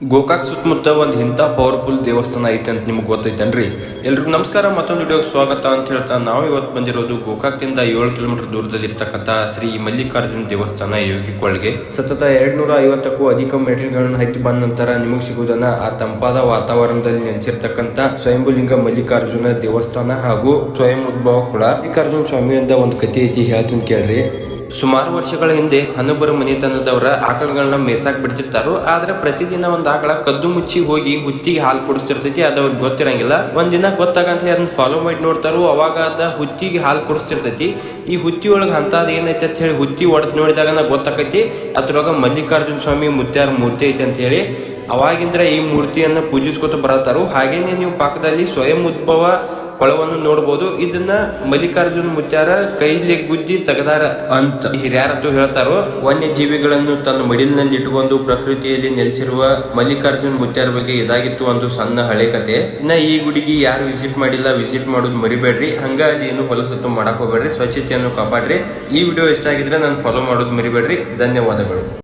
ಗೋಕಾಕ್ ಸುತ್ತಮುತ್ತ ಒಂದು ಇಂಥ ಪವರ್ಫುಲ್ ದೇವಸ್ಥಾನ ಐತೆ ಅಂತ ನಿಮ್ಗೆ ಗೊತ್ತೈತೇನ್ರಿ? ಎಲ್ರಿಗೂ ನಮಸ್ಕಾರ, ಮತ್ತೊಂದು ವಿಡಿಯೋಗೆ ಸ್ವಾಗತ ಅಂತ ಹೇಳ್ತಾ ನಾವು ಇವತ್ತು ಬಂದಿರೋದು ಗೋಕಾಕ್ದಿಂದ 7 ಕಿಲೋಮೀಟರ್ ದೂರದಲ್ಲಿ ಇರ್ತಕ್ಕಂಥ ಶ್ರೀ ಮಲ್ಲಿಕಾರ್ಜುನ ದೇವಸ್ಥಾನ ಯೋಗಿಕೊಳಗೆ. ಸತತ 250ಕ್ಕೂ ಅಧಿಕ ಮೆಟ್ಟಿಲುಗಳನ್ನು ಹತ್ತಿ ಬಂದ ನಂತರ ನಿಮಗೆ ಸಿಗುವುದನ್ನ ಆ ತಂಪಾದ ವಾತಾವರಣದಲ್ಲಿ ನೆಲೆಸಿರ್ತಕ್ಕಂಥ ಸ್ವಯಂಭುಲಿಂಗ ಮಲ್ಲಿಕಾರ್ಜುನ ದೇವಸ್ಥಾನ ಹಾಗೂ ಸ್ವಯಂ ಉದ್ಭವ ಕೂಡ. ಮಲ್ಲಿಕಾರ್ಜುನ ಸ್ವಾಮಿಯಿಂದ ಒಂದು ಕಥೆ ಐತಿ, ಹೇಳ್ತೀನಿ ಕೇಳ್ರಿ. ಸುಮಾರು ವರ್ಷಗಳ ಹಿಂದೆ ಹನ್ನೊಬ್ಬರ ಮನೆತನದವರ ಆಕಳಗಳನ್ನ ಮೇಸಾಕ್ ಬಿಡ್ತಿರ್ತಾರೋ, ಆದ್ರೆ ಪ್ರತಿದಿನ ಒಂದ್ ಆಕಳ ಕದ್ದು ಮುಚ್ಚಿ ಹೋಗಿ ಹುತ್ತಿಗೆ ಹಾಲು ಕುಡಿಸ್ತಿರ್ತೈತಿ. ಅದು ಅವ್ರಿಗೆ ಗೊತ್ತಿರಂಗಿಲ್ಲ. ಒಂದಿನ ಗೊತ್ತಾಗಂತಲೇ ಅದನ್ನ ಫಾಲೋ ಮಾಡಿ ನೋಡ್ತಾರೋ, ಅವಾಗ ಅದ ಹುತ್ತಿಗೆ ಹಾಲು ಕುಡಿಸ್ತಿರ್ತೈತಿ. ಈ ಹುತ್ತಿ ಒಳಗೆ ಅಂತದ್ ಏನೈತೆ ಅಂತ ಹೇಳಿ ಹುತ್ತಿ ಒಡೆದ್ ನೋಡಿದಾಗ ಗೊತ್ತಾಕೈತಿ ಅದ್ರೊಳಗ ಮಲ್ಲಿಕಾರ್ಜುನ ಸ್ವಾಮಿ ಮುತ್ಯಾರ ಮೂರ್ತಿ ಐತೆ ಅಂತ ಹೇಳಿ. ಅವಾಗಿಂದ್ರ ಈ ಮೂರ್ತಿಯನ್ನ ಪೂಜಿಸ್ಕೊತ ಬರತಾರು. ಹಾಗೇನೆ ನೀವು ಪಕ್ಕದಲ್ಲಿ ಸ್ವಯಂ ಉದ್ಭವ ಕೊಳವನ್ನು ನೋಡಬಹುದು. ಇದನ್ನ ಮಲ್ಲಿಕಾರ್ಜುನ ಮುತ್ಯಾರ ಕೈಲಿ ಗುದ್ದಿ ತೆಗದಾರ ಅಂತ ಹಿರಿಯರತ್ತು ಹೇಳ್ತಾರೋ. ವನ್ಯ ಜೀವಿಗಳನ್ನು ತನ್ನ ಮಡಿಲಿನಲ್ಲಿ ಇಟ್ಟುಕೊಂಡು ಪ್ರಕೃತಿಯಲ್ಲಿ ನೆಲೆಸಿರುವ ಮಲ್ಲಿಕಾರ್ಜುನ ಮುತ್ಯಾರ ಬಗ್ಗೆ ಇದಾಗಿತ್ತು ಒಂದು ಸಣ್ಣ ಹಳೆ ಕತೆ. ಇನ್ನ ಈ ಗುಡಿಗೆ ಯಾರು ವಿಸಿಟ್ ಮಾಡಿಲ್ಲ, ವಿಸಿಟ್ ಮಾಡೋದು ಮರಿಬೇಡ್ರಿ. ಹಂಗ ಅಲ್ಲಿ ಏನು ಹೊಲಸತ್ತು ಮಾಡಕ್ ಹೋಗ್ಬೇಡ್ರಿ, ಸ್ವಚ್ಛತೆಯನ್ನು ಕಾಪಾಡ್ರಿ. ಈ ವಿಡಿಯೋ ಇಷ್ಟ ಆಗಿದ್ರೆ ನಾನು ಫಾಲೋ ಮಾಡೋದು ಮರಿಬೇಡ್ರಿ. ಧನ್ಯವಾದಗಳು.